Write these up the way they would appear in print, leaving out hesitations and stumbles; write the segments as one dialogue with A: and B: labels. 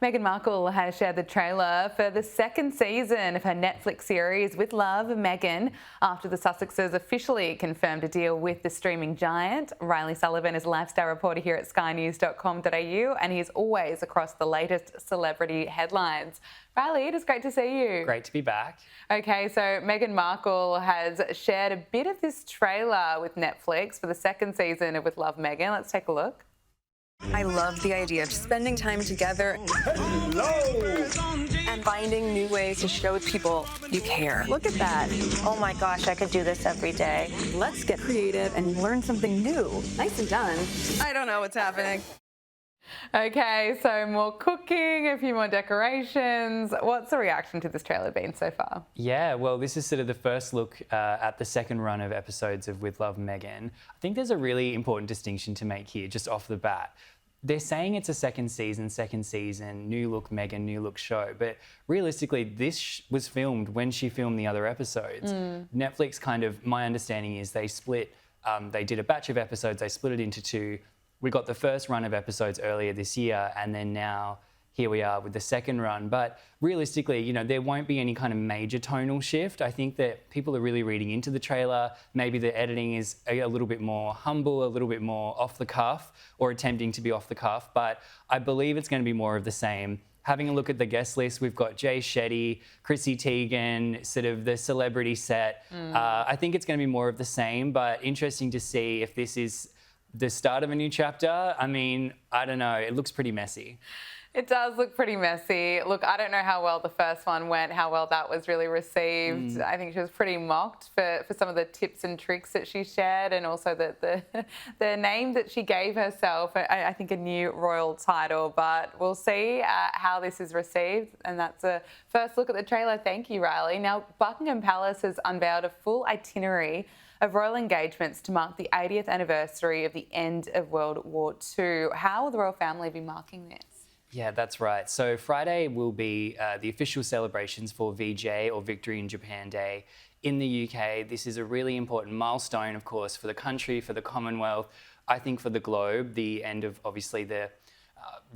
A: Meghan Markle has shared the trailer for the second season of her Netflix series With Love, Meghan, after the Sussexes officially confirmed a deal with the streaming giant. Reilly Sullivan is a lifestyle reporter here at skynews.com.au, and he's always across the latest celebrity headlines. Reilly, it is great to see you.
B: Great to be back.
A: Okay, so Meghan Markle has shared a bit of this trailer with Netflix for the second season of With Love, Meghan. Let's take a look.
C: I love the idea of spending time together and finding new ways to show people you care. Look at that.
D: Oh my gosh, I could do this every day.
C: Let's get creative and learn something new. Nicely done. I don't know what's happening.
A: Okay, so more cooking, a few more decorations. What's the reaction to this trailer been so far?
B: Yeah, well, this is sort of the first look at the second run of episodes of With Love, Meghan. I think there's a really important distinction to make here, just off the bat. They're saying it's a second season, new look Meghan, new look show. But realistically, this was filmed when she filmed the other episodes. Netflix my understanding is they split, they did a batch of episodes, they split it into two. We got the first run of episodes earlier this year, and then now here we are with the second run. But realistically, there won't be any kind of major tonal shift. I think that people are really reading into the trailer. Maybe the editing is a little bit more humble, a little bit more off the cuff, or attempting to be off the cuff. But I believe it's going to be more of the same. Having a look at the guest list, we've got Jay Shetty, Chrissy Teigen, sort of the celebrity set. I think it's going to be more of the same, but interesting to see if this is the start of a new chapter. I mean, I don't know. It looks pretty messy.
A: It does look pretty messy. Look, I don't know how well the first one went, how well that was really received. I think she was pretty mocked for some of the tips and tricks that she shared, and also the name that she gave herself, I think a new royal title. But we'll see how this is received, and that's a first look at the trailer. Thank you, Reilly. Now, Buckingham Palace has unveiled a full itinerary of royal engagements to mark the 80th anniversary of the end of World War II. How will the royal family be marking this?
B: Yeah, that's right. So Friday will be the official celebrations for VJ, or Victory in Japan Day, in the UK. This is a really important milestone, of course, for the country, for the Commonwealth, I think for the globe, the end of, obviously, the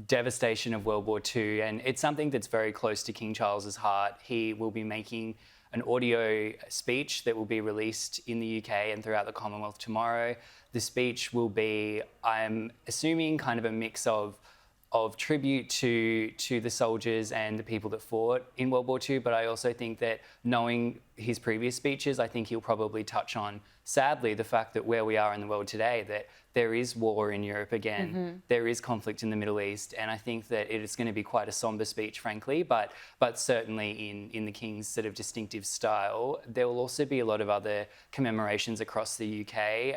B: devastation of World War II. And it's something that's very close to King Charles's heart. He will be making an audio speech that will be released in the UK and throughout the Commonwealth tomorrow. The speech will be, I'm assuming, kind of a mix of tribute to the soldiers and the people that fought in World War II, but I also think that, knowing his previous speeches, I think he'll probably touch on, sadly, the fact that where we are in the world today, that there is war in Europe again, there is conflict in the Middle East, and I think that it is going to be quite a somber speech, frankly, but certainly in the King's sort of distinctive style. There will also be a lot of other commemorations across the UK.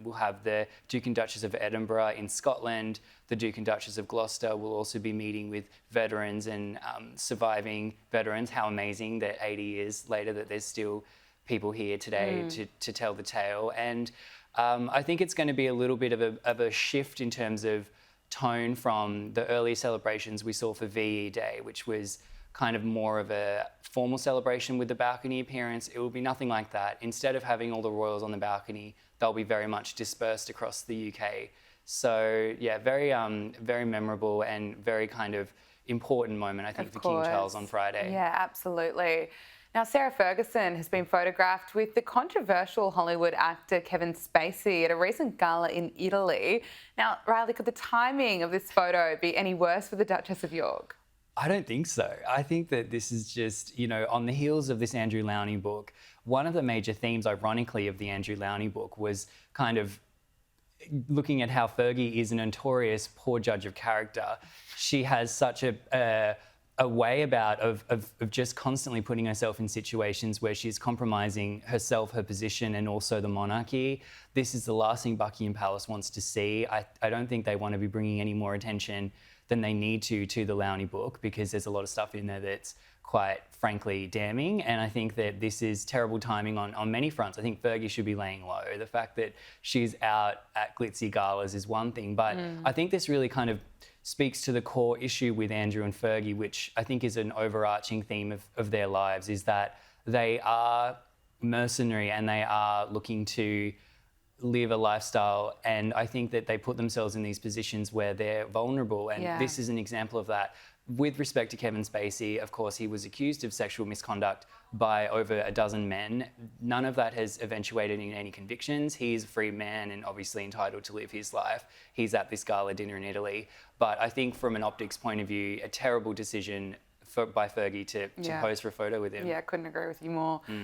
B: We'll have the Duke and Duchess of Edinburgh in Scotland. The Duke and Duchess of Gloucester will also be meeting with veterans and surviving veterans. How amazing that 80 years later that there's still people here today to tell the tale. And I think it's going to be a little bit of a shift in terms of tone from the early celebrations we saw for VE Day, which was kind of more of a formal celebration with the balcony appearance. It will be nothing like that. Instead of having all the royals on the balcony, they'll be very much dispersed across the UK. So yeah, very memorable and very kind of important moment, I think, for King Charles on Friday.
A: Yeah, absolutely. Now, Sarah Ferguson has been photographed with the controversial Hollywood actor Kevin Spacey at a recent gala in Italy. Now, Reilly, could the timing of this photo be any worse for the Duchess of York?
B: I don't think so. I think that this is just, on the heels of this Andrew Lowney book, one of the major themes, ironically, of the Andrew Lowney book was kind of looking at how Fergie is a notorious poor judge of character. She has such a way of just constantly putting herself in situations where she's compromising herself, her position, and also the monarchy. This is the last thing Buckingham Palace wants to see. I don't think they want to be bringing any more attention than they need to the Lowney book, because there's a lot of stuff in there that's quite frankly damning, and I think that this is terrible timing on many fronts. I think Fergie should be laying low. The fact that she's out at glitzy galas is one thing, but I think this really kind of speaks to the core issue with Andrew and Fergie, which I think is an overarching theme of their lives, is that they are mercenary and they are looking to live a lifestyle, and I think that they put themselves in these positions where they're vulnerable, and this is an example of that. With respect to Kevin Spacey, of course, he was accused of sexual misconduct by over a dozen men. None of that has eventuated in any convictions. He's a free man and obviously entitled to live his life. He's at this gala dinner in Italy. But I think from an optics point of view, a terrible decision by Fergie to pose for a photo with him.
A: Yeah, couldn't agree with you more.